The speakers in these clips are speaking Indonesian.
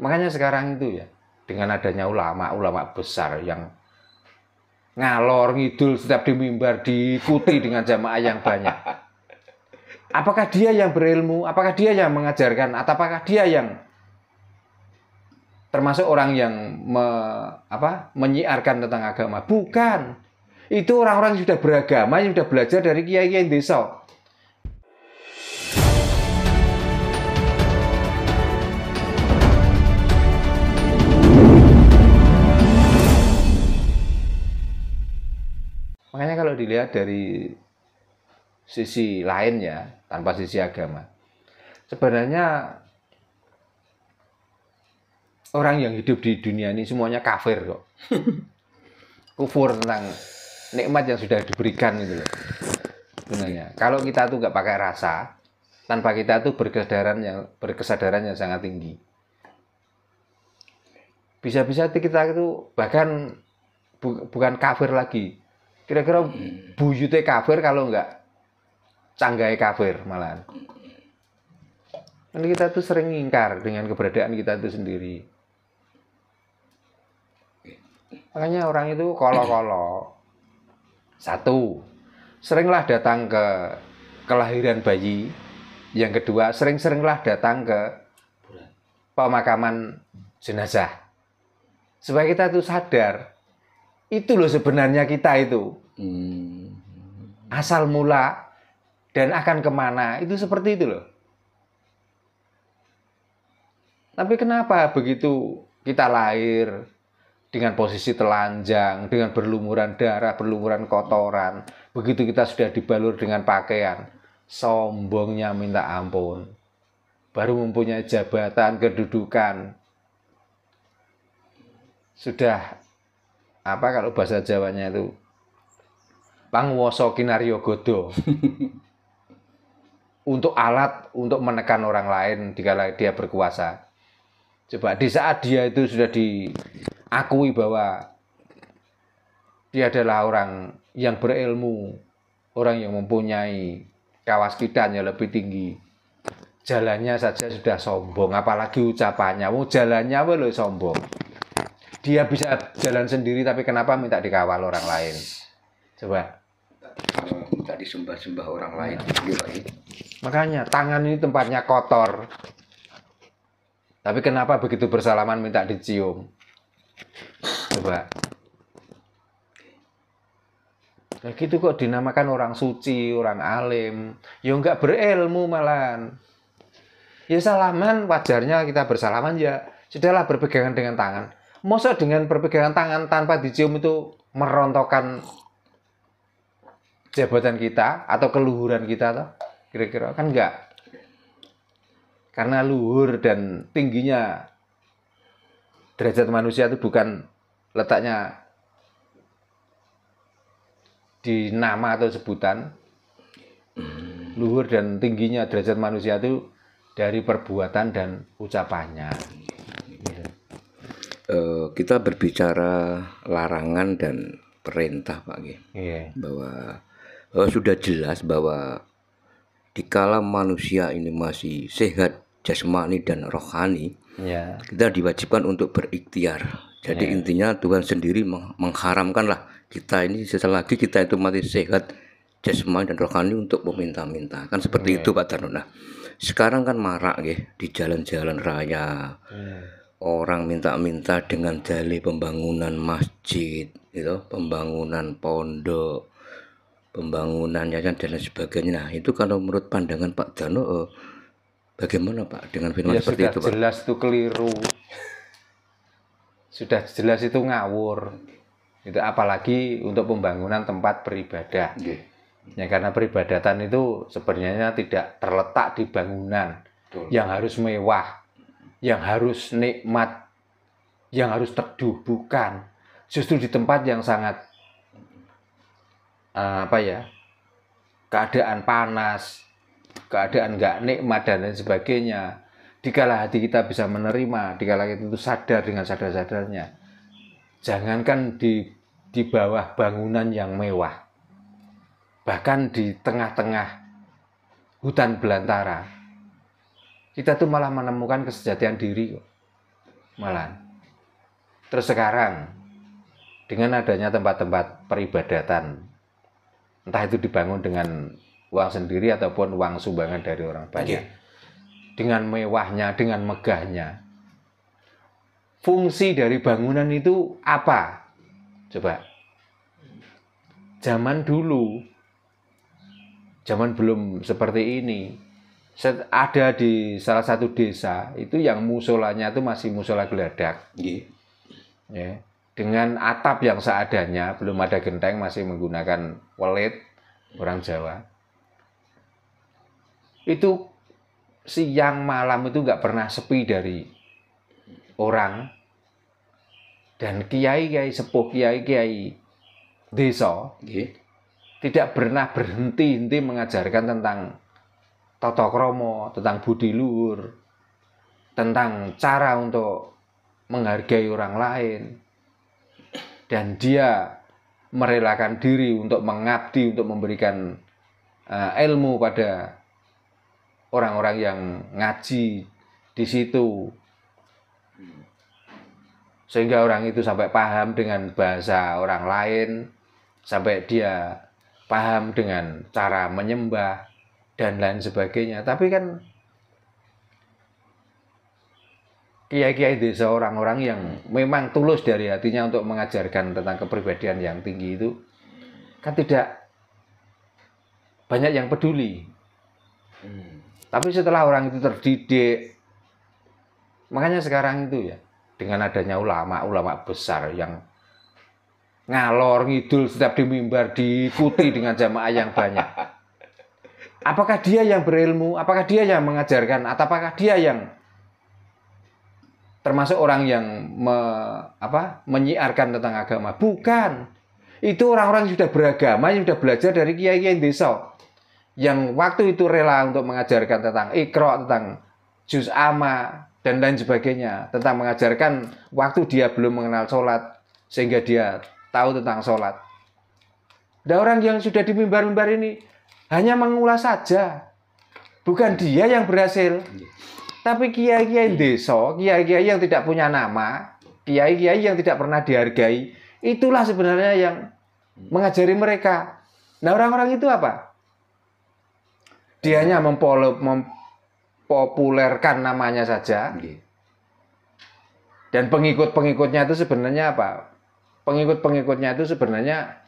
Makanya sekarang itu ya, dengan adanya ulama-ulama besar yang ngalor ngidul setiap di mimbar diikuti dengan jamaah yang banyak. Apakah dia yang berilmu? Apakah dia yang mengajarkan? Atau apakah dia yang termasuk orang yang menyiarkan tentang agama? Bukan. Itu orang-orang yang sudah beragama, yang sudah belajar dari kiai-kiai desa. Makanya kalau dilihat dari sisi lain ya, tanpa sisi agama, sebenarnya orang yang hidup di dunia ini semuanya kafir kok. Kufur tentang nikmat yang sudah diberikan gitu loh. Sebenarnya kalau kita tuh nggak pakai rasa, tanpa kita tuh berkesadaran yang sangat tinggi, bisa-bisa kita itu bahkan bukan kafir lagi. Kira-kira buyute kafir kalau nggak canggai kafir malahan. Kan kita tuh sering ngingkar dengan keberadaan kita itu sendiri. Makanya orang itu kolo-kolo. Satu, seringlah datang ke kelahiran bayi. Yang kedua, sering-seringlah datang ke pemakaman jenazah. Supaya kita tuh sadar, itu loh sebenarnya kita itu. Asal mula dan akan kemana, itu seperti itu loh. Tapi kenapa begitu kita lahir dengan posisi telanjang, dengan berlumuran darah, berlumuran kotoran, begitu kita sudah dibalur dengan pakaian, sombongnya minta ampun, baru mempunyai jabatan, kedudukan, sudah kalau bahasa Jawanya itu pangwoso kinaryo godo, untuk alat untuk menekan orang lain dikala dia berkuasa. Coba di saat dia itu sudah diakui bahwa dia adalah orang yang berilmu, orang yang mempunyai kawaskidan yang lebih tinggi, jalannya saja sudah sombong, apalagi ucapannya. Jalannya apa loh sombong. Dia bisa jalan sendiri, tapi kenapa minta dikawal orang lain? Coba. Minta disembah-sembah orang lain. Makanya tangan ini tempatnya kotor. Tapi kenapa begitu bersalaman minta dicium? Coba. Nah gitu kok dinamakan orang suci, orang alim. Ya enggak berilmu malahan. Ya salaman, wajarnya kita bersalaman ya. Sudahlah berpegangan dengan tangan. Masa dengan berpegangan tangan tanpa dicium itu merontokkan jabatan kita atau keluhuran kita toh? Kira-kira kan enggak. Karena luhur dan tingginya derajat manusia itu bukan letaknya di nama atau sebutan. Luhur dan tingginya derajat manusia itu dari perbuatan dan ucapannya. Kita berbicara larangan dan perintah, Pak G. Yeah. Bahwa sudah jelas bahwa dikala manusia ini masih sehat jasmani dan rohani, kita diwajibkan untuk berikhtiar. Jadi intinya Tuhan sendiri mengharamkanlah kita ini selagi kita itu masih sehat jasmani dan rohani untuk meminta-minta. Kan seperti itu Pak Tarno. Sekarang kan marak ya di jalan-jalan raya. Orang minta-minta dengan dalih pembangunan masjid, gitu, pembangunan pondok, pembangunan yayasan dan lain sebagainya. Nah, itu kalau menurut pandangan Pak Darno, bagaimana Pak dengan firman seperti itu, Pak? Sudah jelas itu keliru. Sudah jelas itu ngawur. Itu apalagi untuk pembangunan tempat beribadah. Ya karena peribadatan itu sebenarnya tidak terletak di bangunan yang harus mewah, yang harus nikmat, yang harus teduh, bukan. Justru di tempat yang sangat keadaan panas, keadaan nggak nikmat dan lain sebagainya. Dikala hati kita bisa menerima, dikala kita itu sadar dengan sadar-sadarnya. Jangankan di bawah bangunan yang mewah, bahkan di tengah-tengah hutan belantara, kita tuh malah menemukan kesejatian diri kok. malah. Terus sekarang dengan adanya tempat-tempat peribadatan, entah itu dibangun dengan uang sendiri ataupun uang sumbangan dari orang banyak, dengan mewahnya, dengan megahnya, fungsi dari bangunan itu apa? Coba. Zaman dulu, zaman belum seperti ini, ada di salah satu desa itu yang musolanya itu masih musola geladak. Ya, dengan atap yang seadanya, belum ada genteng, masih menggunakan welit orang Jawa. Itu siang malam itu nggak pernah sepi dari orang, dan kiai-kiai sepuh, kiai-kiai desa tidak pernah berhenti mengajarkan tentang tata krama, tentang budi luhur, tentang cara untuk menghargai orang lain, dan dia merelakan diri untuk mengabdi, untuk memberikan ilmu pada orang-orang yang ngaji di situ, sehingga orang itu sampai paham dengan bahasa orang lain, sampai dia paham dengan cara menyembah dan lain sebagainya. Tapi kan kiai-kiai desa, orang-orang yang memang tulus dari hatinya untuk mengajarkan tentang kepribadian yang tinggi itu, kan tidak banyak yang peduli. Tapi setelah orang itu terdidik, makanya sekarang itu ya, dengan adanya ulama besar yang ngalor ngidul setiap di mimbar, diikuti dengan jamaah yang banyak. Apakah dia yang berilmu? Apakah dia yang mengajarkan? Atau apakah dia yang termasuk orang yang menyiarkan tentang agama? Bukan. Itu orang-orang yang sudah beragama, yang sudah belajar dari kiai-kiai desa, yang waktu itu rela untuk mengajarkan tentang Iqra, tentang juz amma dan lain sebagainya, tentang mengajarkan waktu dia belum mengenal sholat sehingga dia tahu tentang sholat. Dan orang yang sudah di mimbar-mimbar ini hanya mengulas saja, bukan dia yang berhasil. Tapi kiai-kiai desa, kiai-kiai yang tidak punya nama, kiai-kiai yang tidak pernah dihargai, itulah sebenarnya yang mengajari mereka. Nah, orang-orang itu apa? Dia hanya mempopulerkan namanya saja. Dan pengikut-pengikutnya itu sebenarnya apa? Pengikut-pengikutnya itu sebenarnya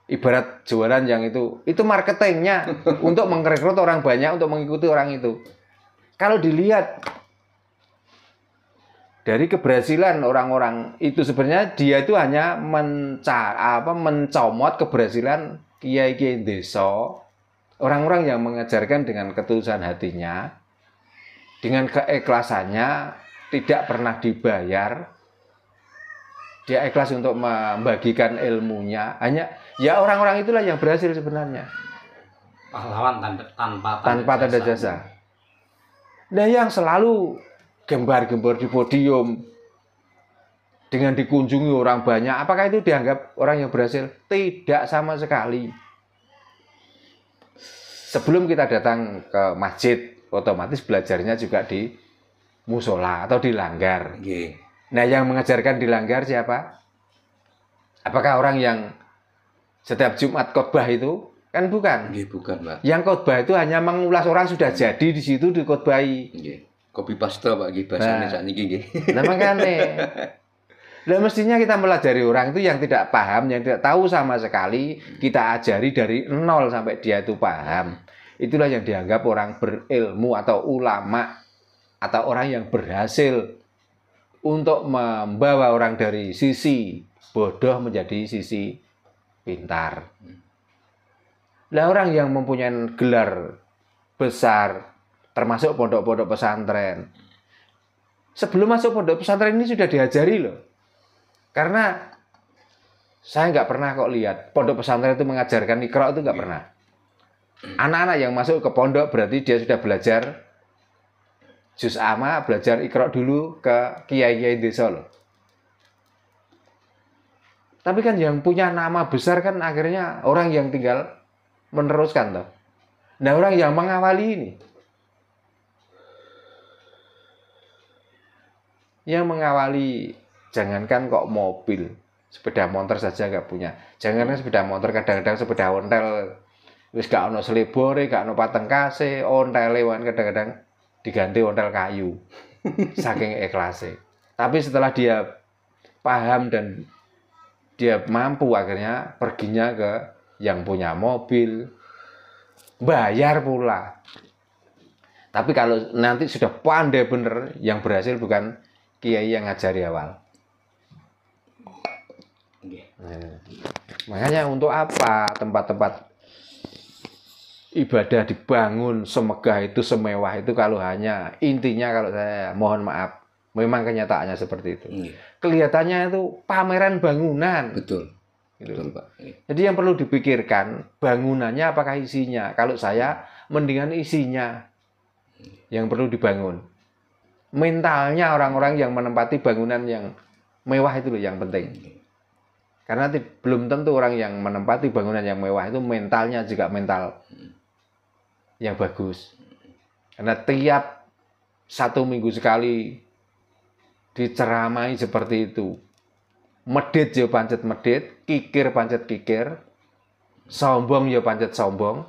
ibarat jualan yang itu marketingnya untuk merekrut orang banyak untuk mengikuti orang itu. Kalau dilihat dari keberhasilan orang-orang itu, sebenarnya dia itu hanya mencomot keberhasilan kiai-kiai desa, orang-orang yang mengajarkan dengan ketulusan hatinya, dengan keikhlasannya, tidak pernah dibayar. Dia ikhlas untuk membagikan ilmunya. Hanya ya orang-orang itulah yang berhasil sebenarnya. Pahlawan tanpa tanda jasa. Nah, yang selalu gembar-gembor di podium dengan dikunjungi orang banyak, apakah itu dianggap orang yang berhasil? Tidak sama sekali. Sebelum kita datang ke masjid, otomatis belajarnya juga di musola atau di langgar. Nah, yang mengajarkan di langgar siapa? Apakah orang yang setiap Jumat khotbah itu? Kan bukan. Bukan, Pak. Yang khotbah itu hanya mengulas orang sudah jadi di situ dikhotbahi. Copy paste, Pak, bahasane sakniki nggih. Nah, makane. Lah mestinya kita melajari orang itu yang tidak paham, yang tidak tahu sama sekali, kita ajari dari nol sampai dia itu paham. Itulah yang dianggap orang berilmu atau ulama atau orang yang berhasil untuk membawa orang dari sisi bodoh menjadi sisi pintar. Lah orang yang mempunyai gelar besar, termasuk pondok-pondok pesantren, sebelum masuk pondok pesantren ini sudah diajari loh. Karena saya nggak pernah kok lihat pondok pesantren itu mengajarkan Iqra, itu nggak pernah. Anak-anak yang masuk ke pondok berarti dia sudah belajar juz amma, belajar Iqra dulu ke kiai-kiai desa loh. Tapi kan yang punya nama besar kan akhirnya orang yang tinggal meneruskan toh. Nah, orang yang mengawali ini yang mengawali, jangankan kok mobil, sepeda motor saja nggak punya. Jangankan sepeda motor, kadang-kadang sepeda ontel wis gak ono selebore, gak ono pateng kase, ontele wan kadang-kadang diganti ontel kayu. Saking ikhlasnya. Tapi setelah dia paham dan dia mampu, akhirnya perginya ke yang punya mobil, bayar pula. Tapi kalau nanti sudah pandai bener, yang berhasil bukan kiai yang ngajari awal. Nah, makanya untuk apa tempat-tempat ibadah dibangun semegah itu, semewah itu, kalau hanya intinya, kalau saya mohon maaf, memang kenyataannya seperti itu. Kelihatannya itu pameran bangunan. Betul. Gitu. Betul, Pak. Jadi yang perlu dipikirkan bangunannya apakah isinya. Kalau saya mendingan isinya yang perlu dibangun. Mentalnya orang-orang yang menempati bangunan yang mewah itu loh yang penting. Karena belum tentu orang yang menempati bangunan yang mewah itu mentalnya juga mental yang bagus. Karena tiap 1 minggu sekali diceramai seperti itu. Medit ya pancet medit, kikir pancet kikir, sombong ya pancet sombong.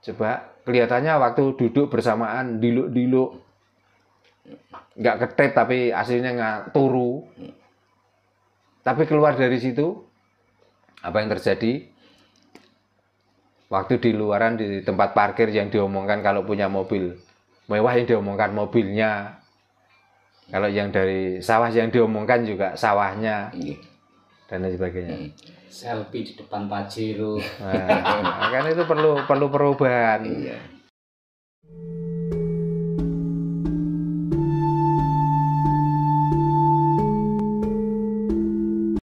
Coba kelihatannya waktu duduk bersamaan diluk-diluk, nggak ketep tapi aslinya nggak turu. Tapi keluar dari situ, apa yang terjadi? Waktu di luaran di tempat parkir yang diomongkan kalau punya mobil mewah yang diomongkan mobilnya. Kalau yang dari sawah yang diomongkan juga sawahnya. Dan lain sebagainya. Selfie di depan Pajero. Nah, kan itu perlu perubahan.